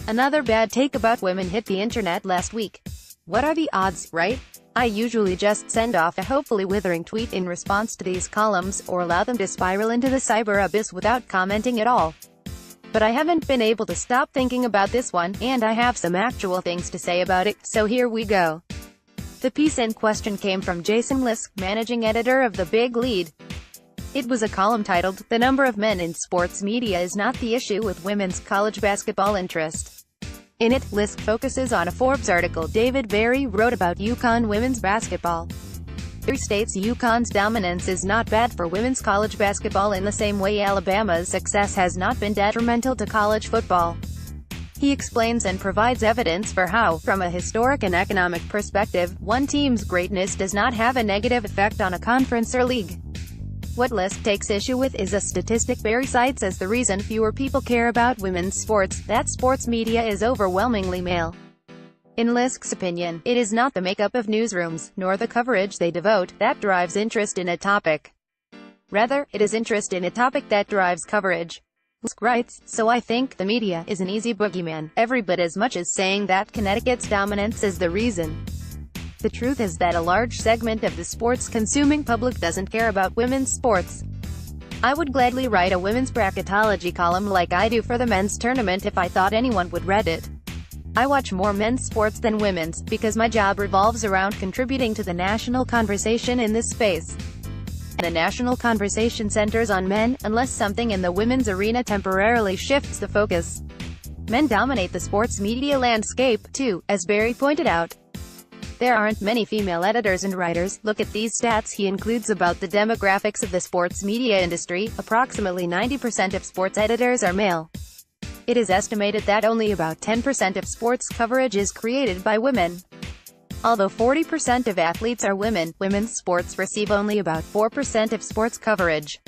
Another bad take about women hit the internet last week. What are the odds, right? I usually just send off a hopefully withering tweet in response to these columns, or allow them to spiral into the cyber abyss without commenting at all. But I haven't been able to stop thinking about this one, and I have some actual things to say about it, so here we go. The piece in question came from Jason Lisk, managing editor of The Big Lead. It was a column titled, "The Number of Men in Sports Media is Not the Issue with Women's College Basketball Interest." In it, Lisk focuses on a Forbes article David Berry wrote about UConn women's basketball. Berry states UConn's dominance is not bad for women's college basketball in the same way Alabama's success has not been detrimental to college football. He explains and provides evidence for how, from a historic and economic perspective, one team's greatness does not have a negative effect on a conference or league. What Lisk takes issue with is a statistic Berry cites as the reason fewer people care about women's sports, that sports media is overwhelmingly male. In Lisk's opinion, it is not the makeup of newsrooms, nor the coverage they devote, that drives interest in a topic. Rather, it is interest in a topic that drives coverage. Lisk writes, "So I think the media is an easy boogeyman, every bit as much as saying that Connecticut's dominance is the reason. The truth is that a large segment of the sports-consuming public doesn't care about women's sports. I would gladly write a women's bracketology column like I do for the men's tournament if I thought anyone would read it. I watch more men's sports than women's, because my job revolves around contributing to the national conversation in this space. And the national conversation centers on men, unless something in the women's arena temporarily shifts the focus. Men dominate the sports media landscape, too, as Berry pointed out. There aren't many female editors and writers. Look at these stats he includes about the demographics of the sports media industry. Approximately 90% of sports editors are male. It is estimated that only about 10% of sports coverage is created by women. Although 40% of athletes are women, women's sports receive only about 4% of sports coverage.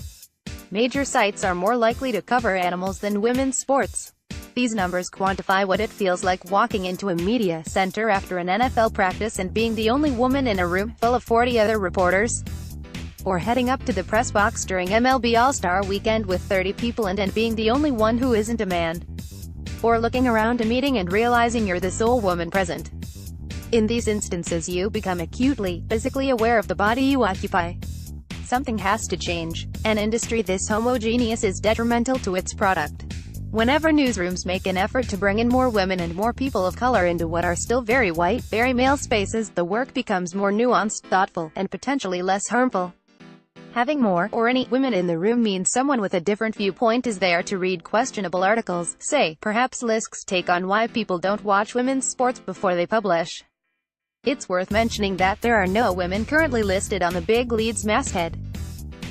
Major sites are more likely to cover animals than women's sports. These numbers quantify what it feels like walking into a media center after an NFL practice and being the only woman in a room full of 40 other reporters. Or heading up to the press box during MLB All-Star Weekend with 30 people and being the only one who isn't a man. Or looking around a meeting and realizing you're the sole woman present. In these instances you become acutely, physically aware of the body you occupy. Something has to change. An industry this homogeneous is detrimental to its product. Whenever newsrooms make an effort to bring in more women and more people of color into what are still very white, very male spaces, the work becomes more nuanced, thoughtful, and potentially less harmful. Having more, or any, women in the room means someone with a different viewpoint is there to read questionable articles, say, perhaps Lisk's take on why people don't watch women's sports before they publish. It's worth mentioning that there are no women currently listed on the Big Lead's masthead.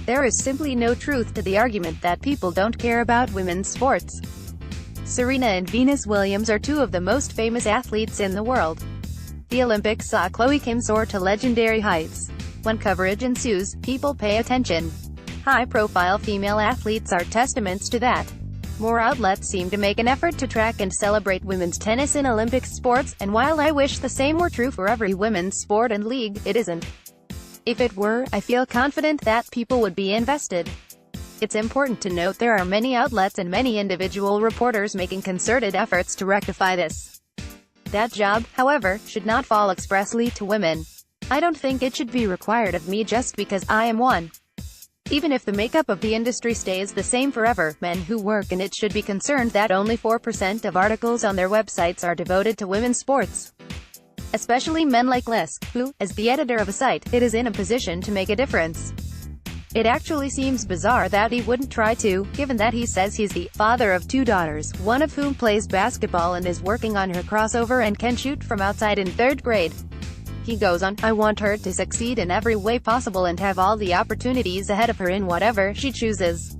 There is simply no truth to the argument that people don't care about women's sports. Serena and Venus Williams are two of the most famous athletes in the world. The Olympics saw Chloe Kim soar to legendary heights. When coverage ensues, people pay attention. High-profile female athletes are testaments to that. More outlets seem to make an effort to track and celebrate women's tennis in Olympic sports, and while I wish the same were true for every women's sport and league, it isn't. If it were, I feel confident that people would be invested. It's important to note there are many outlets and many individual reporters making concerted efforts to rectify this. That job, however, should not fall expressly to women. I don't think it should be required of me just because I am one. Even if the makeup of the industry stays the same forever, men who work in it should be concerned that only 4% of articles on their websites are devoted to women's sports. Especially men like Lisk, who, as the editor of a site, it is in a position to make a difference. It actually seems bizarre that he wouldn't try to, given that he says he's the father of 2 daughters, one of whom plays basketball and is working on her crossover and can shoot from outside in 3rd grade. He goes on, "I want her to succeed in every way possible and have all the opportunities ahead of her in whatever she chooses.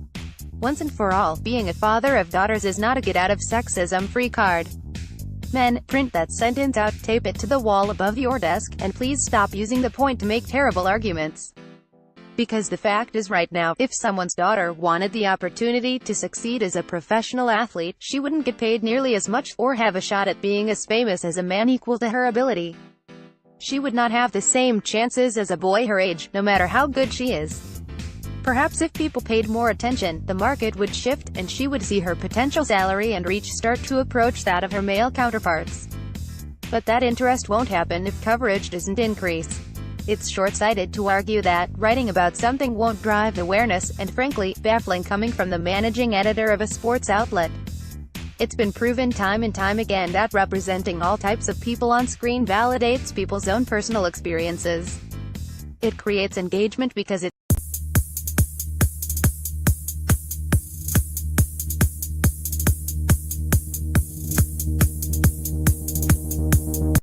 Once and for all, being a father of daughters is not a get-out-of-sexism free card. Men, print that sentence out, tape it to the wall above your desk, and please stop using the point to make terrible arguments. Because the fact is right now, if someone's daughter wanted the opportunity to succeed as a professional athlete, she wouldn't get paid nearly as much, or have a shot at being as famous as a man equal to her ability. She would not have the same chances as a boy her age, no matter how good she is. Perhaps if people paid more attention, the market would shift, and she would see her potential salary and reach start to approach that of her male counterparts. But that interest won't happen if coverage doesn't increase. It's short-sighted to argue that writing about something won't drive awareness, and frankly, baffling coming from the managing editor of a sports outlet. It's been proven time and time again that representing all types of people on screen validates people's own personal experiences. It creates engagement because it